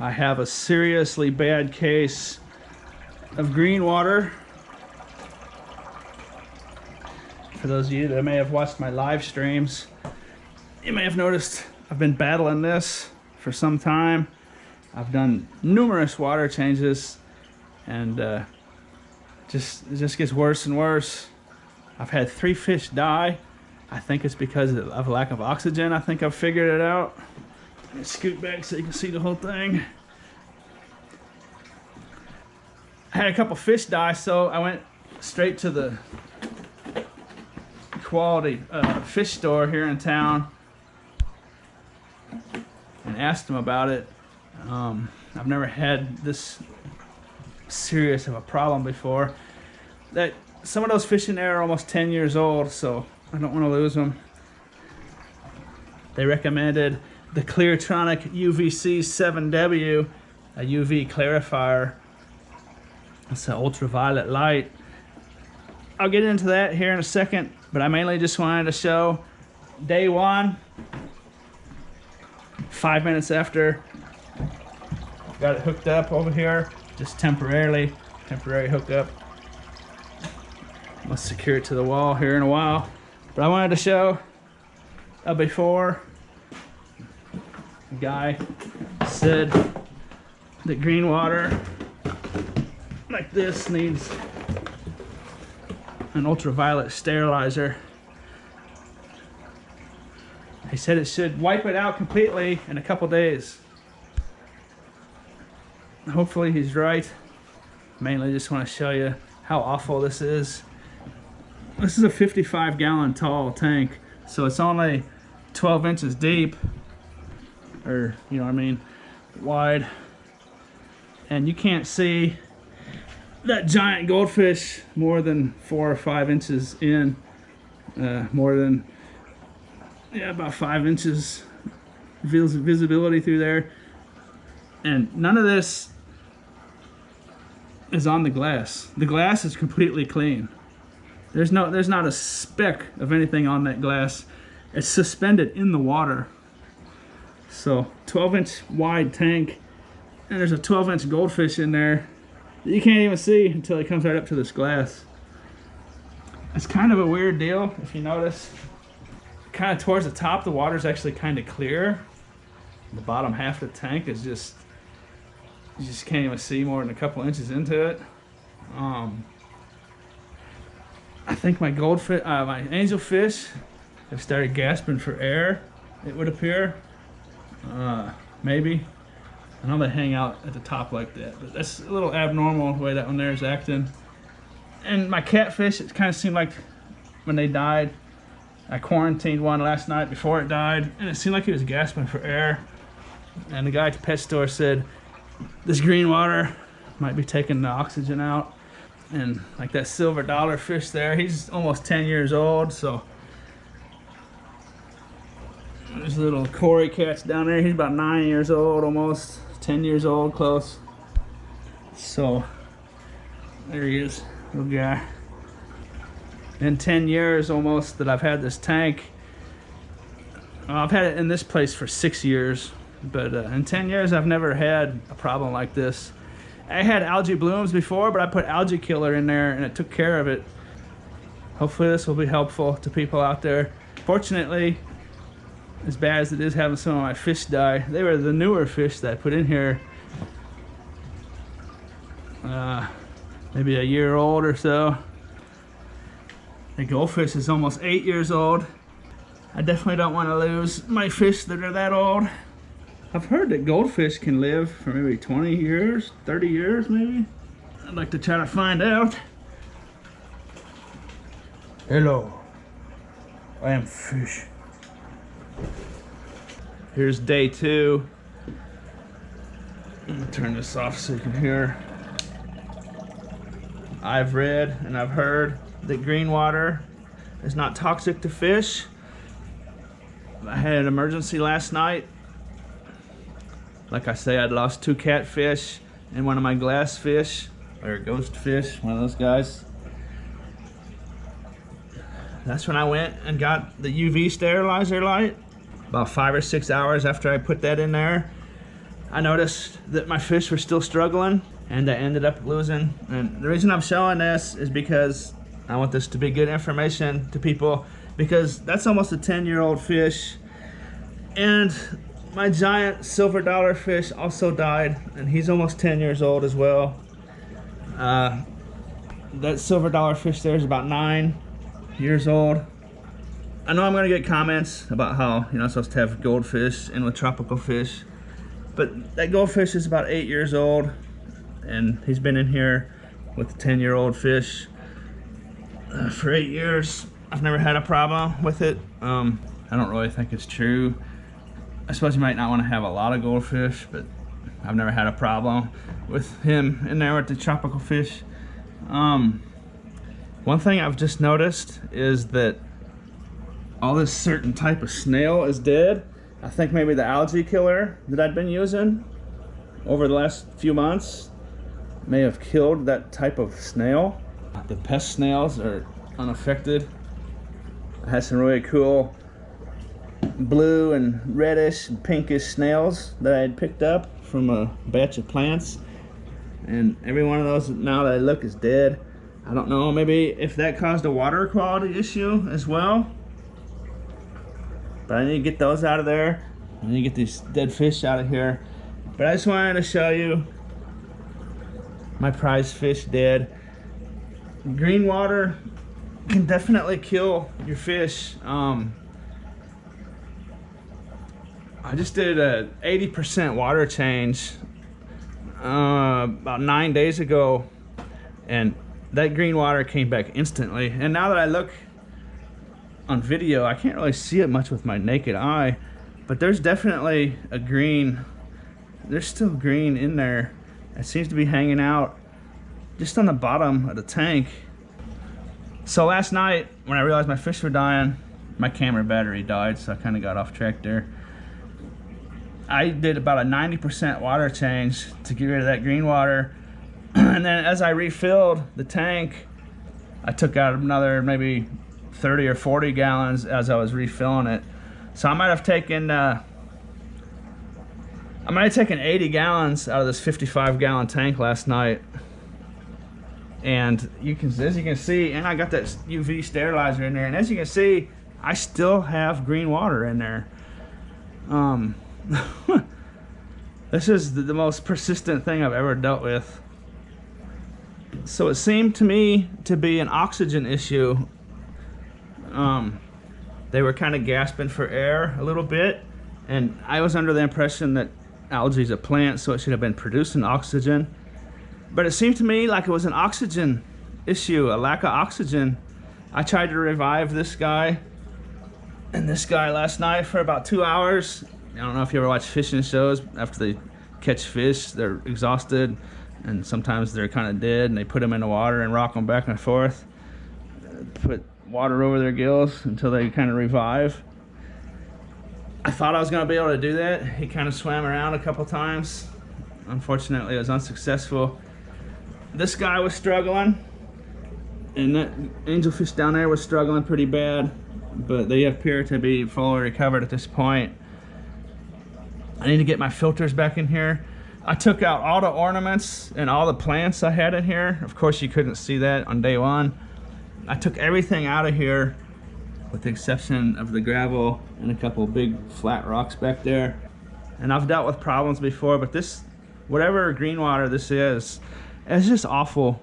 I have a seriously bad case of green water. For those of you that may have watched my live streams, you may have noticed I've been battling this for some time. I've done numerous water changes, and it just gets worse and worse. I've had 3 fish die. I think it's because of lack of oxygen. I think I've figured it out. Let me scoot back so you can see the whole thing. I had a couple fish die, so I went straight to the quality fish store here in town and asked them about it. I've never had this serious of a problem before. That some of those fish in there are almost 10 years old, so I don't want to lose them. They recommended the Cleartronic UVC 7W, a UV clarifier. It's an ultraviolet light. I'll get into that here in a second, but I mainly just wanted to show day one, 5 minutes after. Got it hooked up over here, just temporary hookup. I'll secure it to the wall here in a while. But I wanted to show a before. The guy said that green water like this needs an ultraviolet sterilizer. He said it should wipe it out completely in a couple days. Hopefully he's right. Mainly just want to show you how awful this is. This is a 55-gallon tall tank, so it's only 12 inches deep, or you know what I mean, wide. And you can't see that giant goldfish more than 4 or 5 inches in. More than, yeah, about 5 inches visibility through there. And none of this is on the glass. The glass is completely clean. There's not a speck of anything on that glass. It's suspended in the water. So 12-inch wide tank, and there's a 12-inch goldfish in there that you can't even see until it comes right up to this glass. It's kind of a weird deal, if you notice. Kind of towards the top, the water's actually kind of clear. The bottom half of the tank is just, you just can't even see more than a couple inches into it. I think my goldfish, my angelfish have started gasping for air, it would appear. Maybe. I know they hang out at the top like that, but that's a little abnormal the way that one there is acting. And my catfish, it kind of seemed like when they died, I quarantined one last night before it died, and it seemed like he was gasping for air. And the guy at the pet store said this green water might be taking the oxygen out. And like that silver dollar fish there, he's almost 10 years old, so there's little Cory cats down there. He's about 9 years old, almost 10 years old, close. So there he is, little guy. In 10 years almost that I've had this tank, I've had it in this place for 6 years, but in 10 years I've never had a problem like this. I had algae blooms before, but I put algae killer in there and it took care of it. Hopefully this will be helpful to people out there. Fortunately, as bad as it is having some of my fish die, they were the newer fish that I put in here. Maybe a year old or so. The goldfish is almost 8 years old. I definitely don't want to lose my fish that are that old. I've heard that goldfish can live for maybe 20 years, 30 years maybe. I'd like to try to find out. Hello, I am fish. Here's day 2. Let me turn this off so you can hear. I've read and I've heard that green water is not toxic to fish. I had an emergency last night. Like I say, I'd lost 2 catfish and one of my glass fish, or ghost fish, one of those guys. That's when I went and got the UV sterilizer light. About 5 or 6 hours after I put that in there, I noticed that my fish were still struggling, and I ended up losing. And the reason I'm showing this is because I want this to be good information to people, because that's almost a 10-year-old fish. And my giant silver dollar fish also died, and he's almost 10 years old as well. That silver dollar fish there is about 9 years old. I know I'm gonna get comments about how you're not supposed to have goldfish in with tropical fish, but that goldfish is about 8 years old, and he's been in here with a 10-year-old fish for 8 years. I've never had a problem with it. I don't really think it's true. I suppose you might not want to have a lot of goldfish, but I've never had a problem with him in there with the tropical fish. One thing I've just noticed is that all this certain type of snail is dead. I think maybe the algae killer that I'd been using over the last few months may have killed that type of snail. The pest snails are unaffected. I had some really cool blue and reddish and pinkish snails that I had picked up from a batch of plants, and every one of those now that I look is dead. I don't know, maybe if that caused a water quality issue as well, but I need to get those out of there. I need to get these dead fish out of here. But I just wanted to show you my prize fish dead. Green water can definitely kill your fish. I just did a 80% water change about 9 days ago, and that green water came back instantly. And now that I look on video, I can't really see it much with my naked eye, but there's definitely a green, there's still green in there. It seems to be hanging out just on the bottom of the tank. So last night when I realized my fish were dying, my camera battery died, so I kind of got off track there. I did about a 90% water change to get rid of that green water. And then as I refilled the tank, I took out another maybe 30 or 40 gallons as I was refilling it. So I might have taken 80 gallons out of this 55-gallon tank last night. And as you can see, and I got that UV sterilizer in there, and as you can see, I still have green water in there. This is the most persistent thing I've ever dealt with. So it seemed to me to be an oxygen issue. They were kind of gasping for air a little bit, and I was under the impression that algae is a plant, so it should have been producing oxygen. But it seemed to me like it was an oxygen issue, a lack of oxygen. I tried to revive this guy and this guy last night for about 2 hours. I don't know if you ever watch fishing shows. After they catch fish, they're exhausted, and sometimes they're kind of dead, and they put them in the water and rock them back and forth. Put water over their gills until they kind of revive. I thought I was going to be able to do that. He kind of swam around a couple times. Unfortunately, it was unsuccessful. This guy was struggling, and that angelfish down there was struggling pretty bad, but they appear to be fully recovered at this point. I need to get my filters back in here. I took out all the ornaments and all the plants I had in here. Of course, you couldn't see that on day one. I took everything out of here with the exception of the gravel and a couple big flat rocks back there. And I've dealt with problems before, but this, whatever green water this is, it's just awful.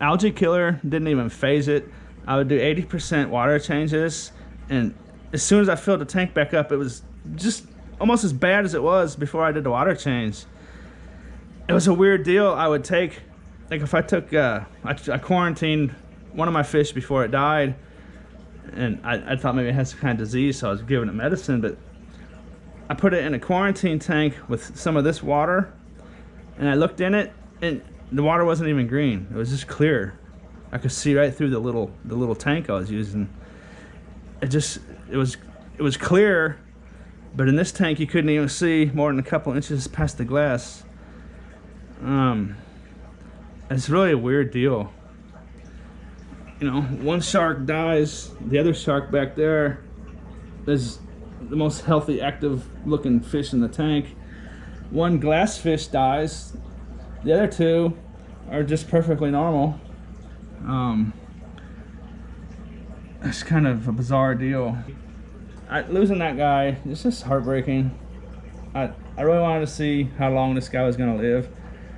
Algae killer didn't even phase it. I would do 80% water changes, and as soon as I filled the tank back up, it was just almost as bad as it was before I did the water change. It was a weird deal. I would take, like if I took, I quarantined one of my fish before it died, and I thought maybe it had some kind of disease, so I was giving it medicine, but I put it in a quarantine tank with some of this water, and I looked in it, and the water wasn't even green. It was just clear. I could see right through the little tank I was using. It was clear, but in this tank you couldn't even see more than a couple inches past the glass. It's really a weird deal. You know, one shark dies, the other shark back there is the most healthy, active looking fish in the tank. one glass fish dies. The other two are just perfectly normal. It's kind of a bizarre deal. Losing that guy, it's just heartbreaking. I really wanted to see how long this guy was gonna live.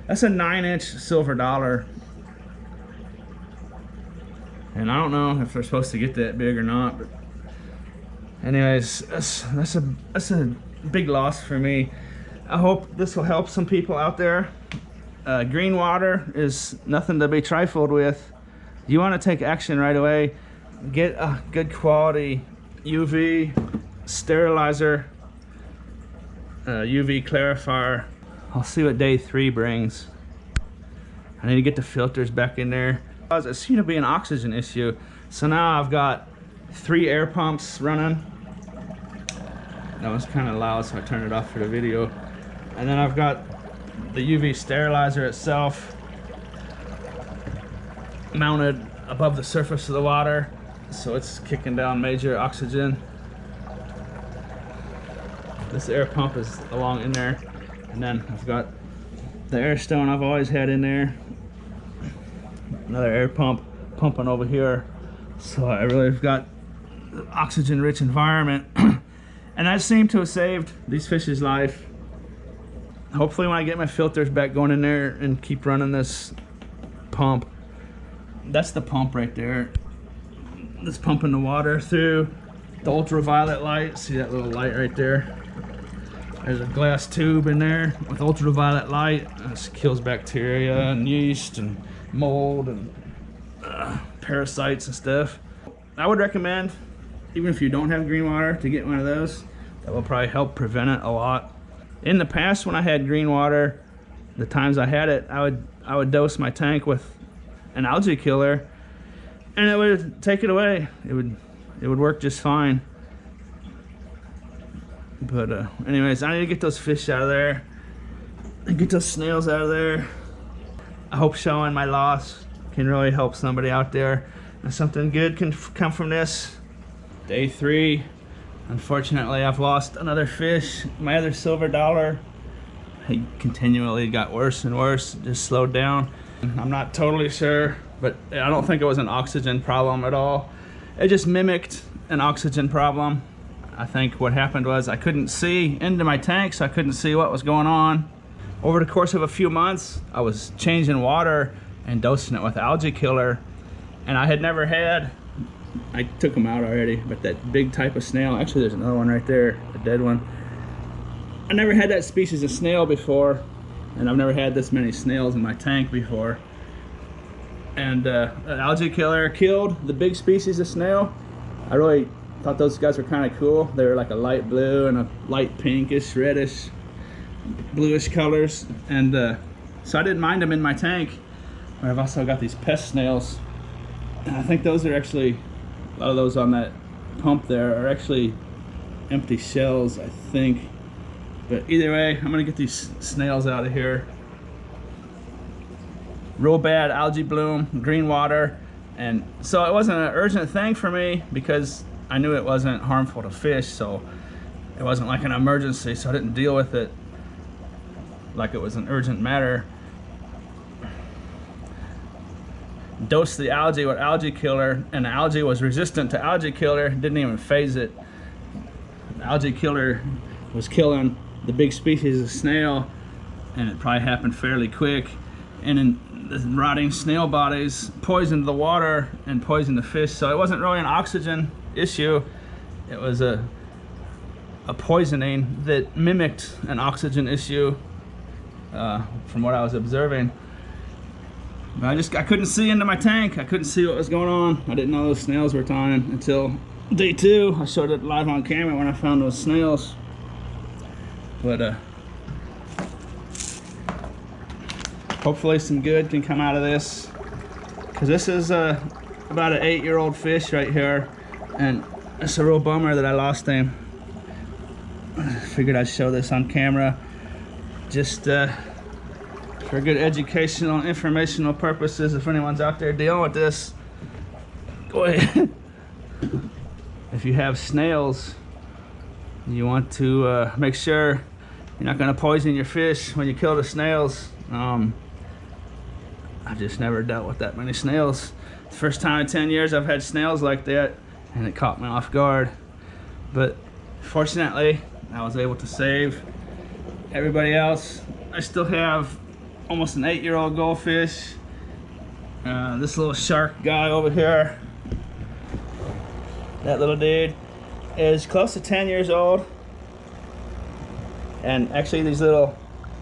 That's a 9-inch silver dollar. And I don't know if they're supposed to get that big or not, but anyways, that's a big loss for me. I hope this will help some people out there. Green water is nothing to be trifled with. You want to take action right away. Get a good quality UV sterilizer, UV clarifier. I'll see what day 3 brings. I need to get the filters back in there. It seemed to be an oxygen issue. So now I've got 3 air pumps running. That was kind of loud, so I turned it off for the video. And then I've got the UV sterilizer itself mounted above the surface of the water, so it's kicking down major oxygen. This air pump is along in there, and then I've got the air stone I've always had in there. Another air pump pumping over here, so I really have got oxygen-rich environment. And that seemed to have saved these fish's life. Hopefully when I get my filters back going in there and keep running this pump. That's the pump right there. That's pumping the water through the ultraviolet light. See that little light right there? There's a glass tube in there with ultraviolet light. This kills bacteria and yeast and mold and parasites and stuff. I would recommend, even if you don't have green water, to get one of those. That will probably help prevent it a lot. In the past, when I had green water, the times I had it, I would dose my tank with an algae killer, and it would take it away. It would work just fine. But anyways, I need to get those fish out of there and get those snails out of there. I hope showing my loss can really help somebody out there, and something good can come from this. Day 3, unfortunately, I've lost another fish. My other silver dollar, he continually got worse and worse, just slowed down. I'm not totally sure, but I don't think it was an oxygen problem at all. It just mimicked an oxygen problem. I think what happened was I couldn't see into my tank, so I couldn't see what was going on. Over the course of a few months, I was changing water and dosing it with algae killer, and I had never had, I took them out already, but that big type of snail, actually there's another one right there, a dead one. I never had that species of snail before, and I've never had this many snails in my tank before. And an algae killer killed the big species of snail. I really thought those guys were kind of cool. They were like a light blue and a light pinkish, reddish, bluish colors. And so I didn't mind them in my tank. But I've also got these pest snails. And I think those are actually, a lot of those on that pump there are actually empty shells, I think. But either way, I'm gonna get these snails out of here. Real bad algae bloom, green water. And so it wasn't an urgent thing for me because I knew it wasn't harmful to fish, so it wasn't like an emergency, so I didn't deal with it like it was an urgent matter. Dosed the algae with algae killer, and the algae was resistant to algae killer, didn't even phase it. The algae killer was killing the big species of snail, and it probably happened fairly quick. And then the rotting snail bodies poisoned the water and poisoned the fish, so it wasn't really an oxygen issue. It was a poisoning that mimicked an oxygen issue from what I was observing. But I couldn't see into my tank. I couldn't see what was going on. I didn't know those snails were dying until day 2. I showed it live on camera when I found those snails. But hopefully some good can come out of this, because this is about an 8-year-old fish right here, and it's a real bummer that I lost him. I figured I'd show this on camera just for good educational and informational purposes. If anyone's out there dealing with this, go ahead. If you have snails, you want to make sure You're not gonna poison your fish when you kill the snails. I just never dealt with that many snails. The first time in 10 years I've had snails like that, and it caught me off guard. But fortunately, I was able to save everybody else. I still have almost an 8-year-old goldfish. This little shark guy over here, that little dude, is close to 10 years old. And actually these little,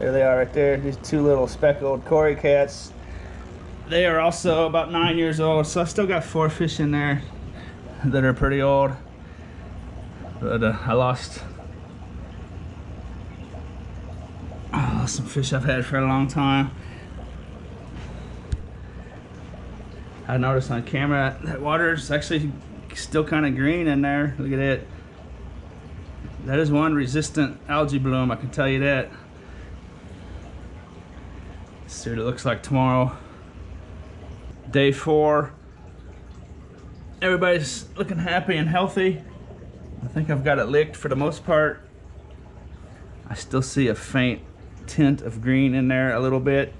there they are right there, these two little speckled cory cats, they are also about 9 years old. So I still got 4 fish in there that are pretty old. But I lost some fish I've had for a long time. I noticed on camera that water is actually still kind of green in there. Look at it. That is one resistant algae bloom, I can tell you that. Let's see what it looks like tomorrow. Day 4. Everybody's looking happy and healthy. I think I've got it licked for the most part. I still see a faint tint of green in there a little bit.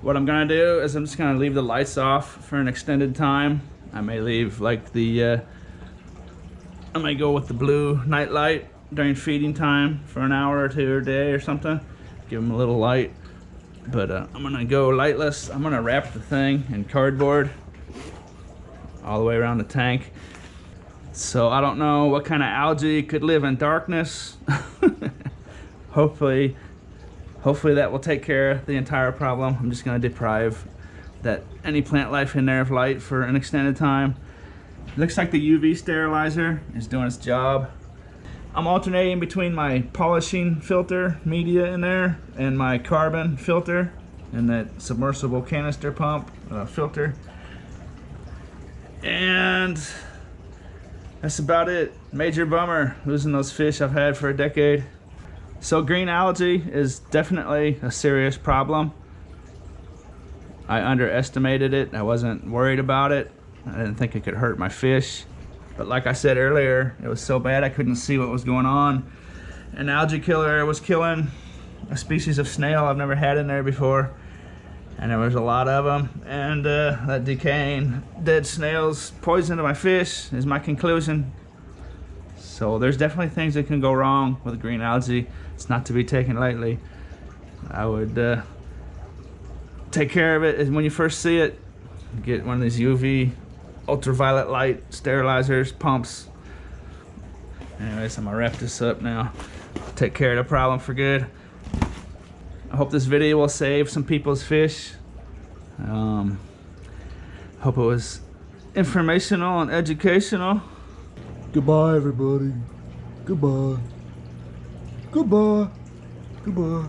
What I'm gonna do is I'm just gonna leave the lights off for an extended time. I may leave like the, I may go with the blue night light during feeding time for an hour or 2 a day or something. Give them a little light. But I'm gonna go lightless. I'm gonna wrap the thing in cardboard all the way around the tank. So I don't know what kind of algae could live in darkness. Hopefully that will take care of the entire problem. I'm just gonna deprive any plant life in there of light for an extended time. Looks like the UV sterilizer is doing its job. I'm alternating between my polishing filter media in there and my carbon filter and that submersible canister pump filter. And that's about it. Major bummer losing those fish I've had for a decade. So green algae is definitely a serious problem. I underestimated it. I wasn't worried about it. I didn't think it could hurt my fish. But like I said earlier, it was so bad I couldn't see what was going on. An algae killer was killing a species of snail I've never had in there before. And there was a lot of them. And that decaying dead snails poisoned my fish is my conclusion. So there's definitely things that can go wrong with green algae. It's not to be taken lightly. I would take care of it when you first see it. Get one of these UV ultraviolet light sterilizers, pumps. Anyways, I'm gonna wrap this up now. Take care of the problem for good. I hope this video will save some people's fish. Hope it was informational and educational. Goodbye, everybody. Goodbye. Goodbye. Goodbye.